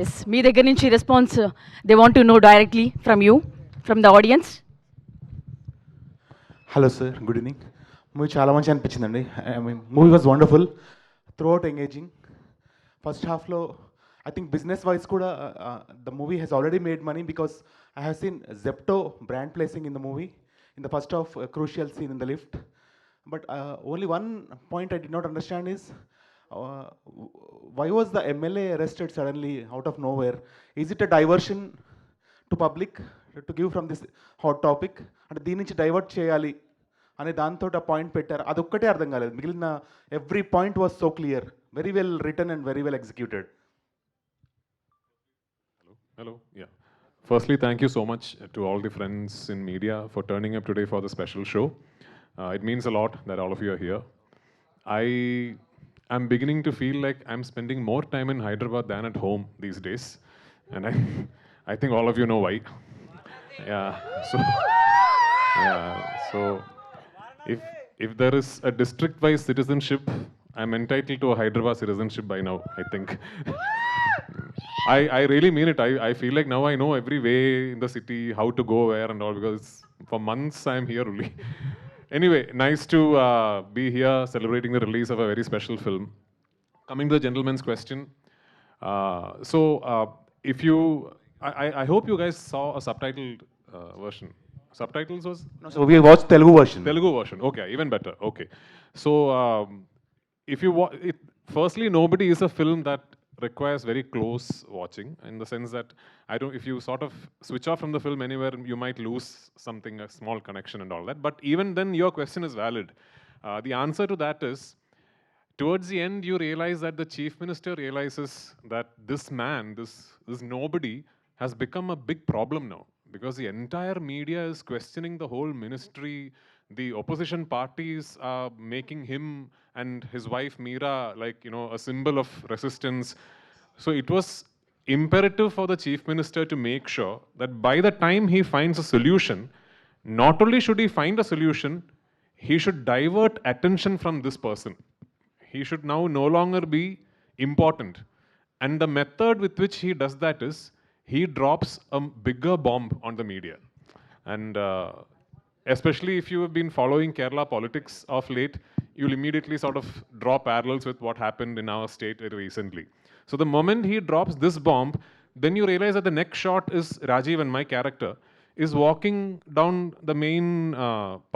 Yes మీ దగ్గర నుంచి response they want to know directly from you from the audience. Hello sir, good evening. Movie చాలా మంచి అనిపించిందండి. I mean movie was wonderful, throughout engaging. First హాఫ్లో I think business wise కూడా the movie has already made money because I have seen Zepto brand placing in the movie in the first half crucial scene in the lift. But only one point I did not understand is why was the MLA arrested suddenly out of nowhere? Is it a diversion to public to give from this hot topic? అంటే దీని నుంచి divert చేయాలి అనే దాంతో ఆ point పెట్టారు. అదొక్కటే అర్థం కాలేదు. మిగిలిన every point was so clear, very well return and very well executed. Hello. Yeah. Firstly, thank you so much to all the friends in media for turning up today for the special show. It means a lot that all of you are here. I am beginning to feel like I'm spending more time in Hyderabad than at home these days, and I think all of you know why. Yeah. So yeah. So if there is a district-wise citizenship, I'm entitled to a Hyderabad citizenship by now, I think. I really mean it. I feel like now I know every way in the city, how to go where and all, because for months I'm here only. Anyway, nice to be here celebrating the release of a very special film. Coming to the gentleman's question. If you, I hope you guys saw a subtitled version. Subtitles was? No, so we watched Telugu version. Telugu version, okay, even better, okay. So, if you firstly, nobody is a film that requires very close watching, in the sense that if you sort of switch off from the film anywhere, you might lose something, a small connection and all that. But even then, your question is valid. The answer to that is, towards the end, you realize that the chief minister realizes that this man, this nobody, has become a big problem now, because the entire media is questioning the whole ministry. The opposition parties are making him and his wife Meera like, a symbol of resistance. So it was imperative for the chief minister to make sure that by the time he finds a solution, not only should he find a solution, he should divert attention from this person. He should now no longer be important. And the method with which he does that is, he drops a bigger bomb on the media. And especially if you have been following Kerala politics of late, you'll immediately sort of draw parallels with what happened in our state very recently. So the moment he drops this bomb, then you realize that the next shot is Rajiv and my character is walking down the main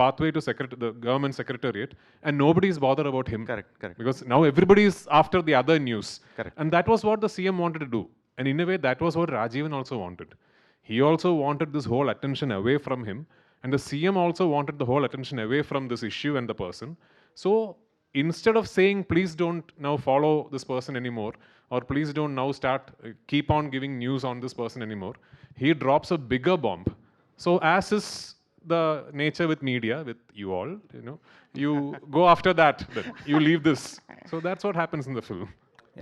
pathway to the government secretariat, and nobody is bothered about him. Correct. Because now everybody is after the other news. Correct. And that was what the CM wanted to do. And in a way, that was what Rajivan also wanted. He also wanted this whole attention away from him. And the CM also wanted the whole attention away from this issue and the person. So instead of saying, please don't now follow this person anymore, or please don't now keep on giving news on this person anymore, he drops a bigger bomb. So as is the nature with media, with you all, you go after that, then you leave this. So that's what happens in the film.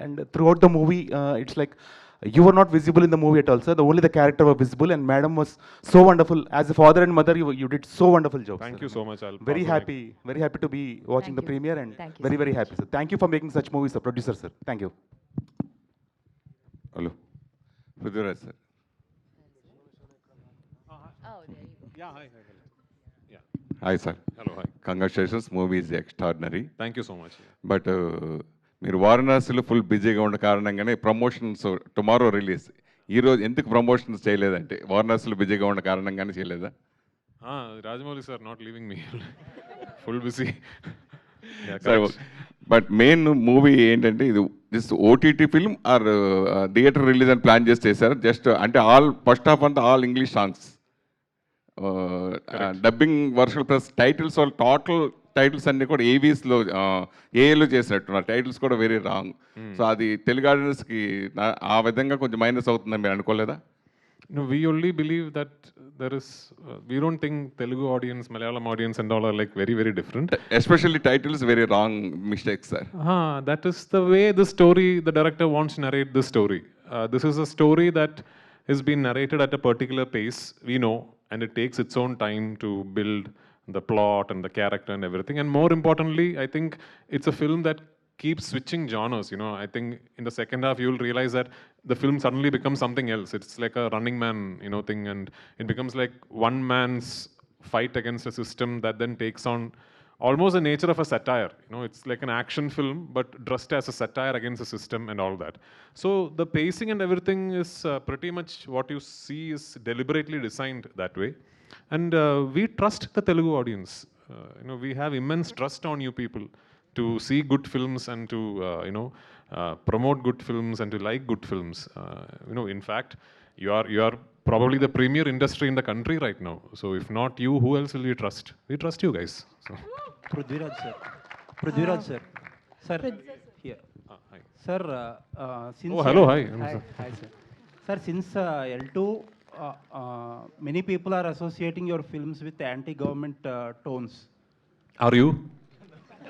And throughout the movie, it's like you were not visible in the movie at all, sir. Only the character was visible, and madam was so wonderful. As a father and mother, you did so wonderful job. Thank sir. you so much. Very happy to be watching Thank the you. premiere, and Thank you very so very happy, sir. Thank you for making such movies, sir. Producer, sir. Thank you. Hello. Prithviraj, sir. Yeah, hi. Yeah. Hi, sir. Hello, hi. Congratulations. Movie is extraordinary. Thank you so much. But మీరు వారణాసిలో full బిజీగా ఉన్న కారణంగానే promotions tomorrow release. ఈరోజు ఎందుకు promotions చేయలేదంటే వారణాసిలో బిజీగా ఉన్న కారణంగానే చేయలేదా? Rajamouli sir not leaving me. Full busy. But main movie ఏంటంటే ఇది this OTT film or theatre release అని ప్లాన్ చేసి చేశారు. జస్ట్ అంటే ఫస్ట్ హాఫ్ అంతా all English songs, dubbing version plus titles వాళ్ళు టోటల్ టైటిల్స్ అన్నీ కూడా ఏవీస్లో ఏఏలో చేసినట్టున్నారు. టైటిల్స్ కూడా వెరీ రాంగ్. సో అది తెలుగు ఆడియన్స్కి ఆ విధంగా కొంచెం మైనస్ అవుతుందని మీరు అనుకోలేదా? No, we only believe that there is, we don't think Telugu audience, Malayalam audience and all are like very, very different. Especially titles, very wrong mistakes, sir. That is the way the story, the director wants to narrate this story. This is a story that has been narrated at a particular pace, we know, and it takes its own time to build the plot and the character and everything. And more importantly, I think it's a film that keep switching genres. You know, I think in the second half you'll realize that the film suddenly becomes something else. It's like a Running Man, you know, thing, and it becomes like one man's fight against a system that then takes on almost the nature of a satire. You know, it's like an action film, but dressed as a satire against the system and all that. So the pacing and everything is pretty much what you see is deliberately designed that way. And we trust the Telugu audience. You know, we have immense trust on you people to see good films and to promote good films and to like good films. You know, in fact, you are probably the premier industry in the country right now. So if not you, who else will you trust? We trust you guys. So. Prithviraj sir. Prithviraj sir. Sir, here. Hi. Sir, since... Oh, hello, hi. Hi, sir. Sir, since L2, many people are associating your films with anti-government tones. Are you?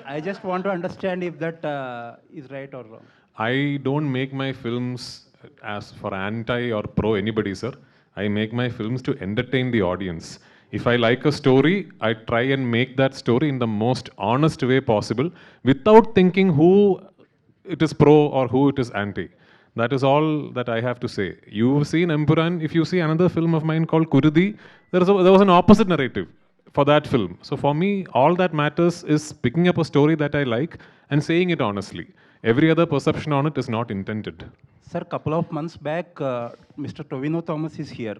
I just want to understand if that is right or wrong. I don't make my films as for anti or pro anybody, sir. I make my films to entertain the audience. If I like a story, I try and make that story in the most honest way possible without thinking who it is pro or who it is anti. That is all that I have to say. You've seen Empuran. If you see another film of mine called Kurudi, there was an opposite narrative for that film. So for me, all that matters is picking up a story that I like and saying it honestly. Every other perception on it is not intended. Sir, couple of months back, Mr. Tovino Thomas is here.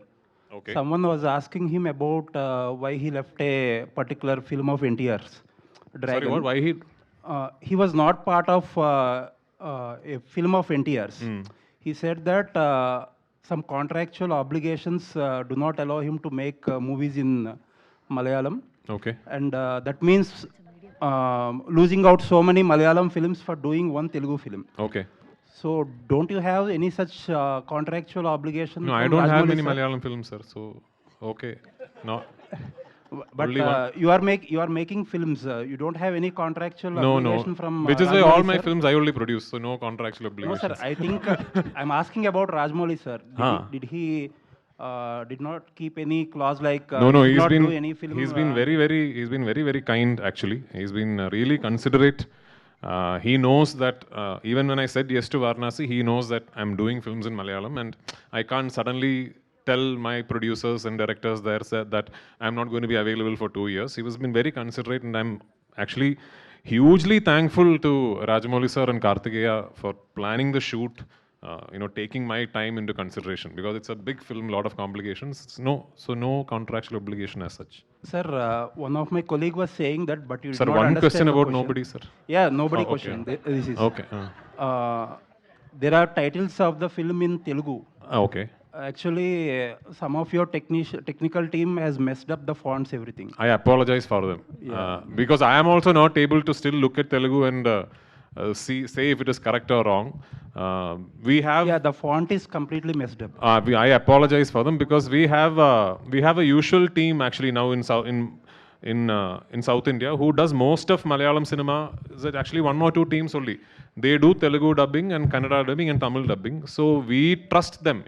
Okay. Someone was asking him about why he left a particular film of NTR's, Dragon. Sorry, what? Why he? He was not part of a film of NTR's. He said that some contractual obligations do not allow him to make movies in Malayalam. Okay. And that means losing out so many Malayalam films for doing one Telugu film. Okay. So don't you have any such contractual obligation? No, I don't have many Malayalam films, sir. So, okay. No. But you are making films. You don't have any contractual obligation from. Which is why Rajmouli all my sir? films I only produce, so no contractual No, obligations. sir. I think I'm asking about Rajmouli, sir. Did he did not keep any clause like No, did he's not been do any film? he's been very kind actually. He's been really considerate. He knows that even when I said yes to Varanasi, he knows that I'm doing films in Malayalam, and I can't suddenly tell my producers and directors there that I'm not going to be available for 2 years. He has been very considerate, and I'm actually hugely thankful to Rajamouli sir and Kartikeya for planning the shoot. Taking my time into consideration because it's a big film, lot of complications. No contractual obligation as such. Sir, one of my colleague was saying that, but you did Sir, not one understand question the about question. nobody, sir. Yeah, nobody okay. question. This is Okay. there are titles of the film in Telugu. Okay. Actually, some of your technical team has messed up the fonts, everything. I apologize for them because I am also not able to still look at Telugu and say if it is correct or wrong. Yeah, the font is completely messed up. I apologize for them because we have a usual team actually now in South India who does most of Malayalam cinema. Is actually one or two teams only. They do Telugu dubbing and Kannada dubbing and Tamil dubbing. So we trust them.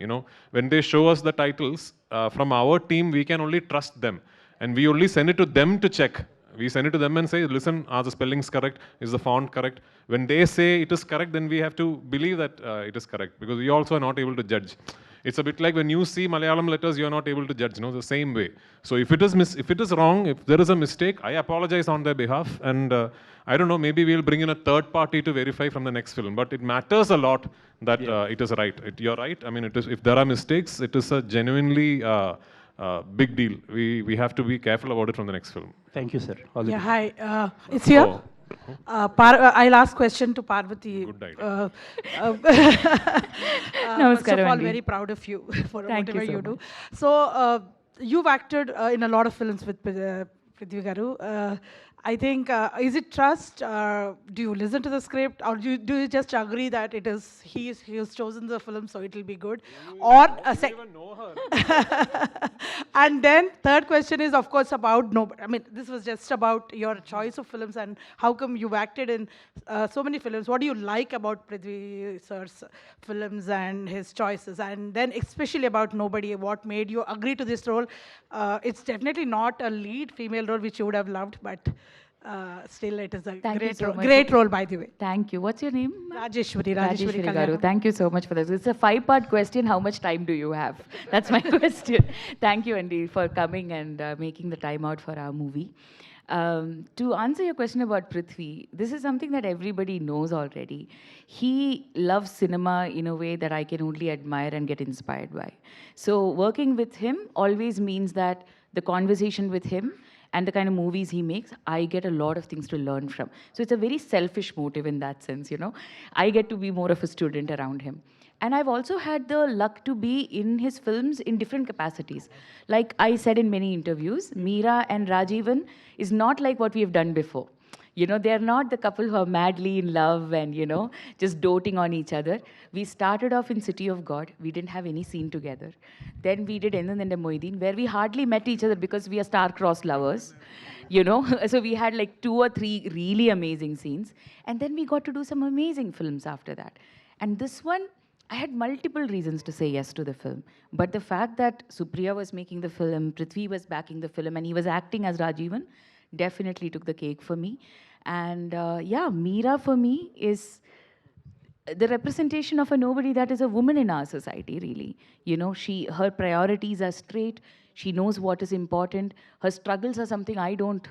When they show us the titles from our team, we can only trust them, and we only send it to them to check. We send it to them and say, listen, are the spellings correct? Is the font correct? When they say it is correct, then we have to believe that it is correct because we also are not able to judge. It's a bit like when you see Malayalam letters, you are not able to judge, the same way. So if it is wrong, if there is a mistake, I apologize on their behalf. And I don't know, maybe we'll bring in a third party to verify from the next film. But it matters a lot that it is right. You're right. I mean, if there are mistakes, it is a genuinely big deal. We have to be careful about it from the next film. Thank you, sir. All the Yeah, best. hi. It's here. Oh. I'll ask question to Parvati. Good idea. First of all, Andy. very proud of you for Thank you whatever so you do. So, you've acted in a lot of films with Prithvi Garu. I think, is it trust? Do you listen to the script, or do you just agree that it is he has chosen the film, so it will be good? Or even know her. and then third question is, of course, about I mean, this was just about your choice of films and how come you've acted in so many films. What do you like about Prithvi sir's films and his choices? And then especially about Nobody, what made you agree to this role? It's definitely not a lead female role which you would have loved, but Still, it is a Thank you great so role. much. Great role, by the way. Thank you. What's your name? Rajeshwari Rajeshwari garu. Kalyanam. Thank you so much for this. It's a 5-part question. How much time do you have? That's my question. Thank you, Andy, for coming and making the time out for our movie. To answer your question about Prithvi, this is something that everybody knows already. He loves cinema in a way that I can only admire and get inspired by. So working with him always means that the conversation with him and the kind of movies he makes, I get a lot of things to learn from. So it's a very selfish motive in that sense, you know. I get to be more of a student around him. And I've also had the luck to be in his films in different capacities. Like I said in many interviews, Meera and Rajivan is not like what we've done before. You know, they're not the couple who are madly in love and, you know, just doting on each other. We started off in City of God. We didn't have any scene together. Then we did Endan and Moideen, where we hardly met each other because we are star-crossed lovers. You know, so we had like 2 or 3 really amazing scenes. And then we got to do some amazing films after that. And this one, I had multiple reasons to say yes to the film. But the fact that Supriya was making the film, Prithvi was backing the film, and he was acting as Rajivan, definitely took the cake for me. And yeah, Meera for me is the representation of a nobody that is a woman in our society, really. You know, her priorities are straight. She knows what is important. Her struggles are something I don't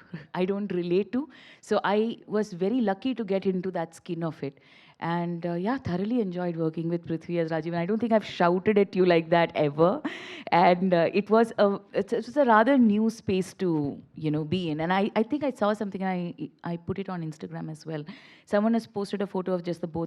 relate to. So I was very lucky to get into that skin of it. And yeah, thoroughly enjoyed working with Prithvi as Rajiv. And I don't think I've shouted at you like that ever. And it was a rather new space to, you know, be in. And I think I saw something, and I put it on Instagram as well. Someone has posted a photo of just the both